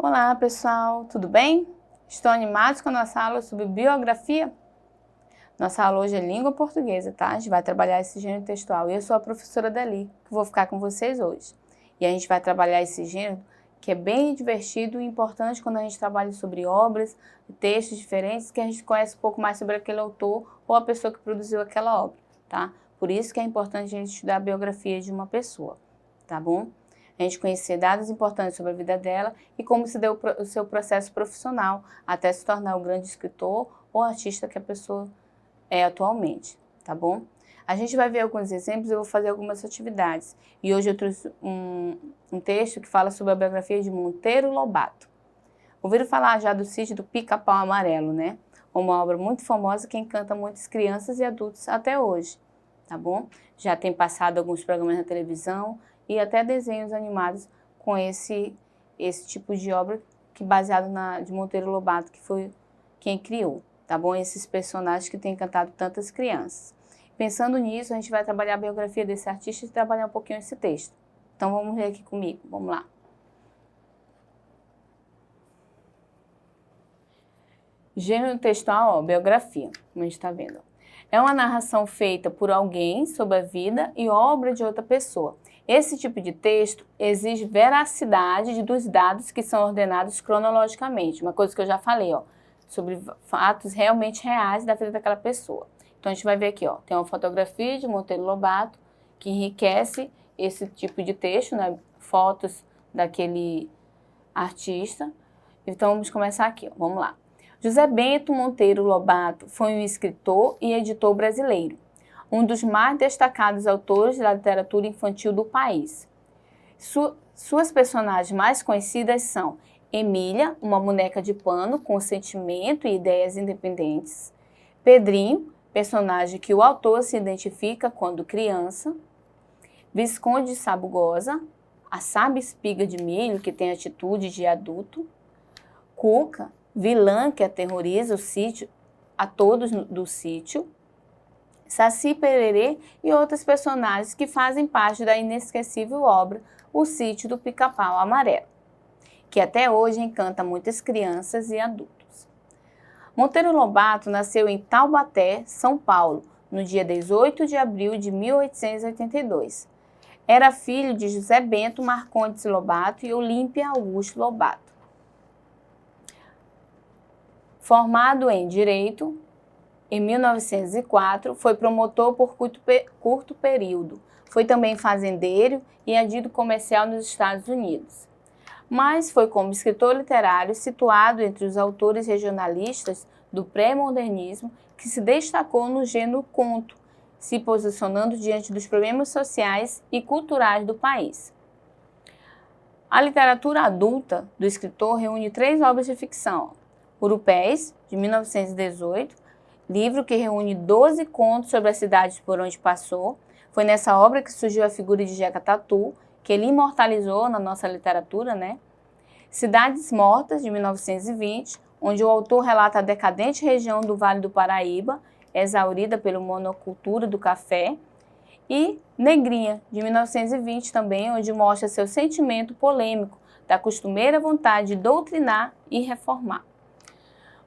Olá pessoal, tudo bem? Estão animados com a nossa aula sobre biografia? Nossa aula hoje é língua portuguesa, tá? A gente vai trabalhar esse gênero textual e eu sou a professora Dali, que vou ficar com vocês hoje. E a gente vai trabalhar esse gênero que é bem divertido e importante quando a gente trabalha sobre obras e textos diferentes, que a gente conhece um pouco mais sobre aquele autor ou a pessoa que produziu aquela obra, tá? Por isso que é importante a gente estudar a biografia de uma pessoa, tá bom? A gente conhecer dados importantes sobre a vida dela e como se deu o seu processo profissional até se tornar o grande escritor ou artista que a pessoa é atualmente, tá bom? A gente vai ver alguns exemplos e eu vou fazer algumas atividades. E hoje eu trouxe um texto que fala sobre a biografia de Monteiro Lobato. Ouviram falar já do Sítio do Pica-Pau Amarelo, né? Uma obra muito famosa que encanta muitas crianças e adultos até hoje, tá bom? Já tem passado alguns programas na televisão e até desenhos animados com esse tipo de obra que baseado de Monteiro Lobato, que foi quem criou, tá bom? Esses personagens que têm encantado tantas crianças. Pensando nisso, a gente vai trabalhar a biografia desse artista e trabalhar um pouquinho esse texto. Então vamos ler aqui comigo, vamos lá. Gênero textual, biografia, como a gente está vendo. É uma narração feita por alguém sobre a vida e obra de outra pessoa. Esse tipo de texto exige veracidade dos dados que são ordenados cronologicamente. Uma coisa que eu já falei, sobre fatos realmente reais da vida daquela pessoa. Então a gente vai ver aqui, tem uma fotografia de Monteiro Lobato que enriquece esse tipo de texto, né? Fotos daquele artista. Então vamos começar aqui, vamos lá. José Bento Monteiro Lobato foi um escritor e editor brasileiro, um dos mais destacados autores da literatura infantil do país. Suas personagens mais conhecidas são Emília, uma boneca de pano com sentimento e ideias independentes, Pedrinho, personagem que o autor se identifica quando criança, Visconde de Sabugosa, a sábia espiga de milho que tem atitude de adulto, Cuca, vilã que aterroriza o sítio, a todos do sítio, Saci Pererê e outros personagens que fazem parte da inesquecível obra O Sítio do Pica-Pau Amarelo, que até hoje encanta muitas crianças e adultos. Monteiro Lobato nasceu em Taubaté, São Paulo, no dia 18 de abril de 1882. Era filho de José Bento Marcondes Lobato e Olímpia Augusto Lobato. Formado em Direito, em 1904, foi promotor por curto período. Foi também fazendeiro e agente comercial nos Estados Unidos. Mas foi como escritor literário situado entre os autores regionalistas do pré-modernismo que se destacou no gênero conto, se posicionando diante dos problemas sociais e culturais do país. A literatura adulta do escritor reúne 3 obras de ficção: Urupés, de 1918, livro que reúne 12 contos sobre as cidades por onde passou. Foi nessa obra que surgiu a figura de Jeca Tatu, que ele imortalizou na nossa literatura, né? Cidades Mortas, de 1920, onde o autor relata a decadente região do Vale do Paraíba, exaurida pela monocultura do café, e Negrinha, de 1920 também, onde mostra seu sentimento polêmico da costumeira vontade de doutrinar e reformar.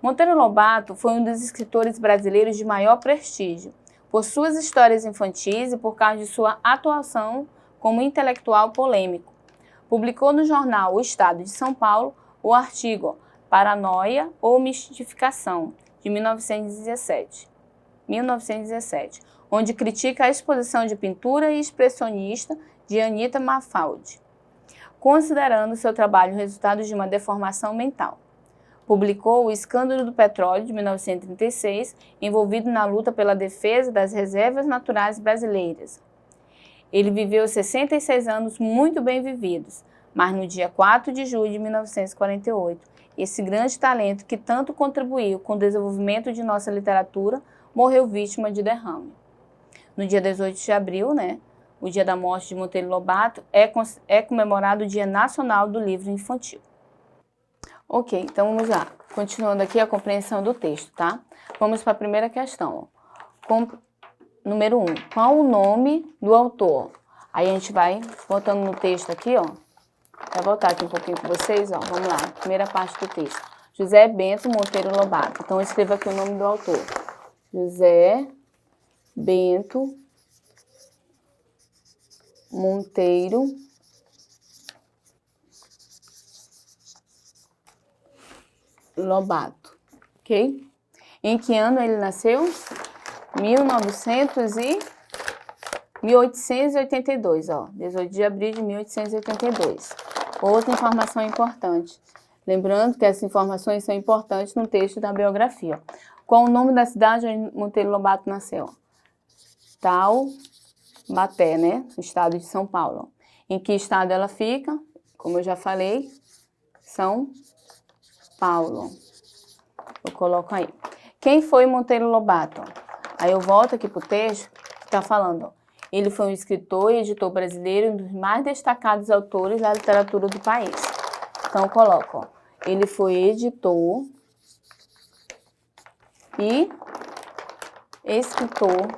Monteiro Lobato foi um dos escritores brasileiros de maior prestígio, por suas histórias infantis e por causa de sua atuação como intelectual polêmico. Publicou no jornal O Estado de São Paulo o artigo Paranoia ou Mistificação, de 1917, onde critica a exposição de pintura e expressionista de Anita Mafaldi, considerando seu trabalho resultado de uma deformação mental. Publicou O Escândalo do Petróleo, de 1936, envolvido na luta pela defesa das reservas naturais brasileiras. Ele viveu 66 anos muito bem vividos, mas no dia 4 de julho de 1948, esse grande talento que tanto contribuiu com o desenvolvimento de nossa literatura, morreu vítima de derrame. No dia 18 de abril, o dia da morte de Monteiro Lobato, é comemorado o Dia Nacional do Livro Infantil. Ok, então vamos lá. Continuando aqui a compreensão do texto, tá? Vamos para a primeira questão. Número 1. Qual o nome do autor? Aí a gente vai botando no texto aqui, Vou voltar aqui um pouquinho com vocês, ó. Vamos lá, primeira parte do texto. José Bento Monteiro Lobato. Então, eu escrevo aqui o nome do autor. José Bento Monteiro Lobato, ok? Em que ano ele nasceu? 1882, ó. 18 de abril de 1882. Outra informação importante. Lembrando que essas informações são importantes no texto da biografia. Qual o nome da cidade onde Monteiro Lobato nasceu? Taubaté, né? No estado de São Paulo. Em que estado ela fica? Como eu já falei, São Paulo. Eu coloco aí. Quem foi Monteiro Lobato? Aí eu volto aqui para o texto que está falando. Ó. Ele foi um escritor e editor brasileiro, um dos mais destacados autores da literatura do país. Então eu coloco, ó. Ele foi editor e escritor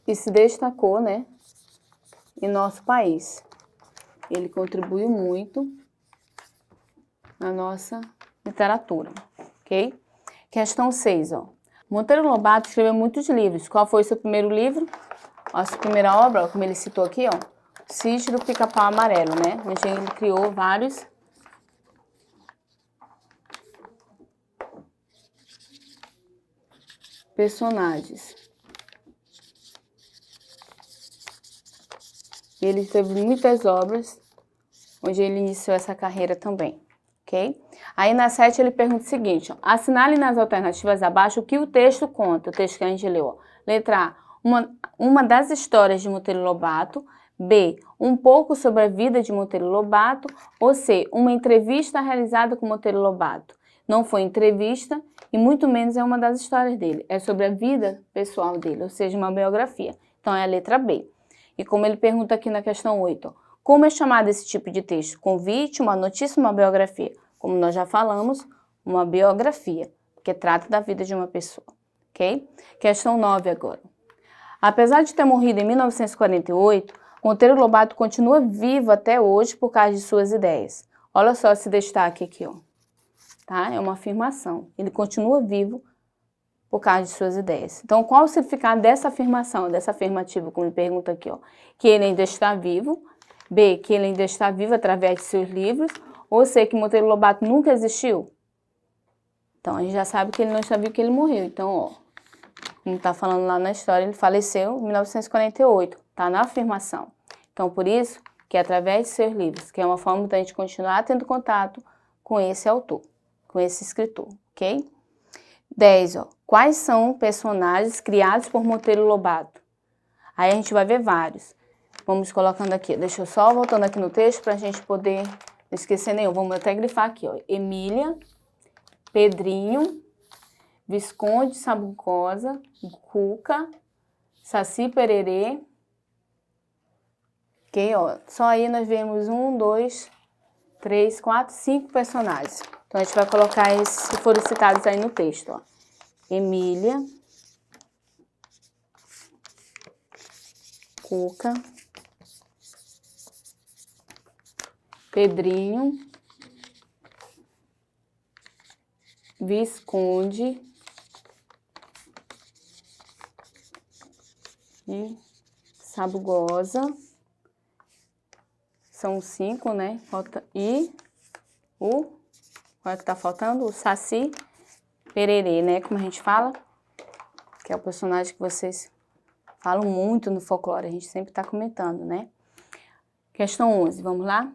e se destacou, né, em nosso país. Ele contribuiu muito na nossa literatura, ok? Questão 6, ó. Monteiro Lobato escreveu muitos livros. Qual foi o seu primeiro livro? A sua primeira obra, ó, como ele citou aqui, ó. Sítio do Pica-Pau Amarelo, né? Onde ele criou vários personagens. Ele teve muitas obras onde ele iniciou essa carreira também, ok? Aí na 7 ele pergunta o seguinte, ó, assinale nas alternativas abaixo o que o texto conta, o texto que a gente leu, ó. Letra A, uma das histórias de Monteiro Lobato, B, um pouco sobre a vida de Monteiro Lobato, ou C, uma entrevista realizada com Monteiro Lobato. Não foi entrevista e muito menos é uma das histórias dele, é sobre a vida pessoal dele, ou seja, uma biografia. Então é a letra B. E como ele pergunta aqui na questão 8, ó, como é chamado esse tipo de texto? Convite, uma notícia, uma biografia? Como nós já falamos, uma biografia, que trata da vida de uma pessoa, ok? Questão 9 agora. Apesar de ter morrido em 1948, Monteiro Lobato continua vivo até hoje por causa de suas ideias. Olha só esse destaque aqui, ó. Tá? É uma afirmação. Ele continua vivo por causa de suas ideias. Então, qual o significado dessa afirmação, dessa afirmativa, como ele pergunta aqui, ó? Que ele ainda está vivo. B, que ele ainda está vivo através de seus livros. Ou C, que Monteiro Lobato nunca existiu. Então, a gente já sabe que ele não está vivo, que ele morreu. Então, ó, como está falando lá na história, ele faleceu em 1948. Está na afirmação. Então, por isso, que é através de seus livros, que é uma forma da gente continuar tendo contato com esse autor, com esse escritor, ok? 10, ó. Quais são personagens criados por Monteiro Lobato? Aí a gente vai ver vários. Vamos colocando aqui. Deixa eu só voltando aqui no texto para a gente poder não esquecer nenhum. Vamos até grifar aqui, ó. Emília, Pedrinho, Visconde Sabugosa, Cuca, Saci Pererê. Ok, ó. Só aí nós vemos 1, 2, 3, 4, 5 personagens. Então, a gente vai colocar esses que foram citados aí no texto, ó. Emília, Cuca, Pedrinho, Visconde e Sabugosa. São 5, né? Falta e o... Qual é que tá faltando? O Saci Pererê, né? Como a gente fala. Que é o personagem que vocês falam muito no folclore. A gente sempre tá comentando, né? Questão 11, vamos lá?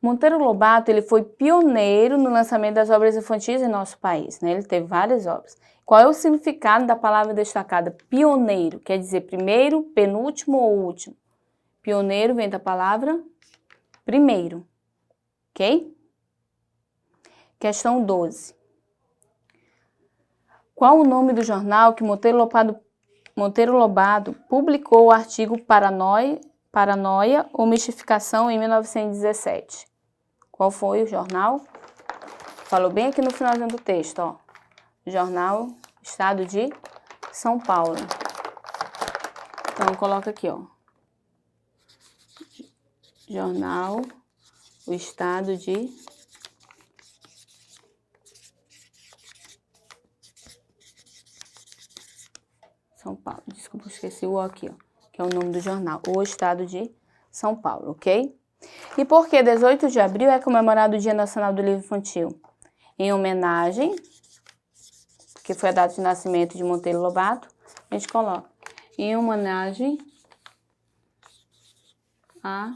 Monteiro Lobato, ele foi pioneiro no lançamento das obras infantis em nosso país, né? Ele teve várias obras. Qual é o significado da palavra destacada? Pioneiro, quer dizer primeiro, penúltimo ou último? Pioneiro vem da palavra primeiro, ok? Questão 12. Qual o nome do jornal que Monteiro Lobato publicou o artigo Paranoia ou Mistificação em 1917? Qual foi o jornal? Falou bem aqui no finalzinho do texto, ó. Jornal Estado de São Paulo. Então, coloca aqui, ó. Jornal O Estado de São Paulo. Desculpa, esqueci o O aqui, ó, que é o nome do jornal. O Estado de São Paulo, ok? E por que 18 de abril é comemorado o Dia Nacional do Livro Infantil? Em homenagem, que foi a data de nascimento de Monteiro Lobato, a gente coloca em homenagem a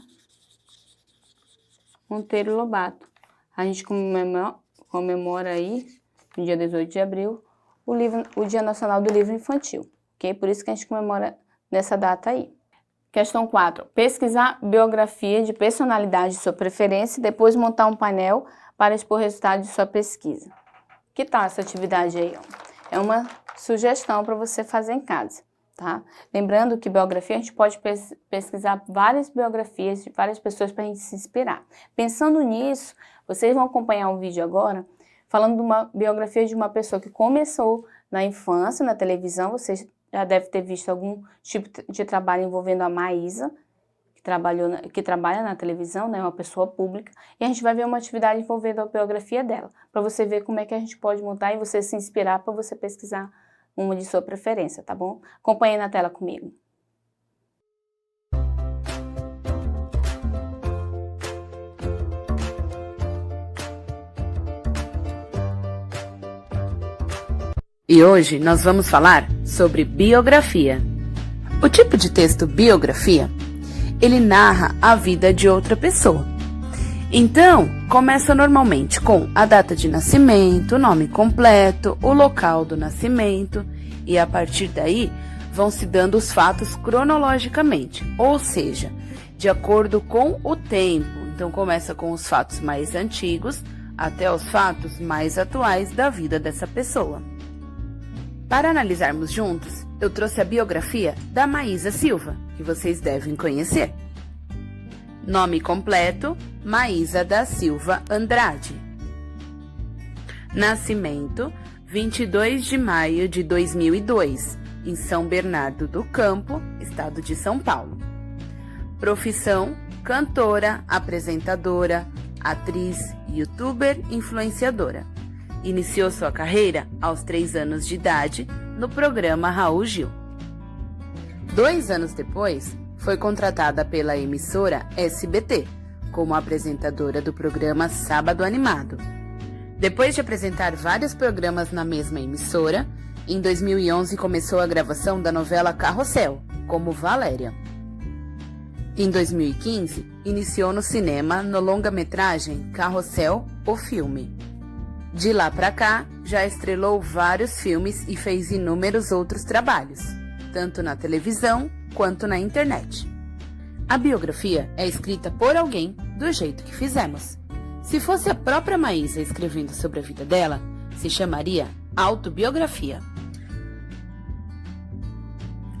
Monteiro Lobato. A gente comemora aí, no dia 18 de abril, o Dia Nacional do Livro Infantil, ok? Por isso que a gente comemora nessa data aí. Questão 4. Pesquisar biografia de personalidade de sua preferência e depois montar um painel para expor resultados de sua pesquisa. Que tal essa atividade aí, ó? É uma sugestão para você fazer em casa, tá? Lembrando que biografia, a gente pode pesquisar várias biografias de várias pessoas para a gente se inspirar. Pensando nisso, vocês vão acompanhar um vídeo agora falando de uma biografia de uma pessoa que começou na infância, na televisão. Vocês já devem ter visto algum tipo de trabalho envolvendo a Maísa, que trabalha na televisão, né, uma pessoa pública, e a gente vai ver uma atividade envolvendo a biografia dela, para você ver como é que a gente pode montar e você se inspirar para você pesquisar uma de sua preferência, tá bom? Acompanhe na tela comigo. E hoje nós vamos falar sobre biografia. O tipo de texto biografia, ele narra a vida de outra pessoa. Então, começa normalmente com a data de nascimento, o nome completo, o local do nascimento, e a partir daí vão se dando os fatos cronologicamente, ou seja, de acordo com o tempo. Então, começa com os fatos mais antigos até os fatos mais atuais da vida dessa pessoa. Para analisarmos juntos, eu trouxe a biografia da Maísa Silva, que vocês devem conhecer. Nome completo: Maísa da Silva Andrade. Nascimento: 22 de maio de 2002, em São Bernardo do Campo, estado de São Paulo. Profissão: cantora, apresentadora, atriz, youtuber, influenciadora. Iniciou sua carreira aos 3 anos de idade no programa Raul Gil. 2 anos depois, foi contratada pela emissora SBT como apresentadora do programa Sábado Animado. Depois de apresentar vários programas na mesma emissora, em 2011 começou a gravação da novela Carrossel, como Valéria. Em 2015, iniciou no cinema no longa-metragem Carrossel, o filme. De lá pra cá, já estrelou vários filmes e fez inúmeros outros trabalhos, tanto na televisão quanto na internet. A biografia é escrita por alguém do jeito que fizemos. Se fosse a própria Maísa escrevendo sobre a vida dela, se chamaria autobiografia.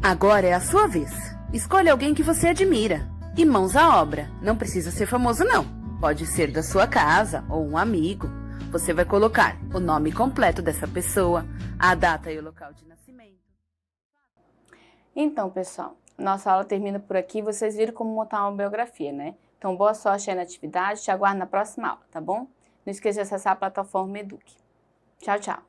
Agora é a sua vez. Escolha alguém que você admira. E mãos à obra. Não precisa ser famoso, não. Pode ser da sua casa ou um amigo. Você vai colocar o nome completo dessa pessoa, a data e o local de nascimento. Então, pessoal, nossa aula termina por aqui. Vocês viram como montar uma biografia, né? Então, boa sorte aí na atividade. Te aguardo na próxima aula, tá bom? Não esqueça de acessar a plataforma Eduque. Tchau, tchau.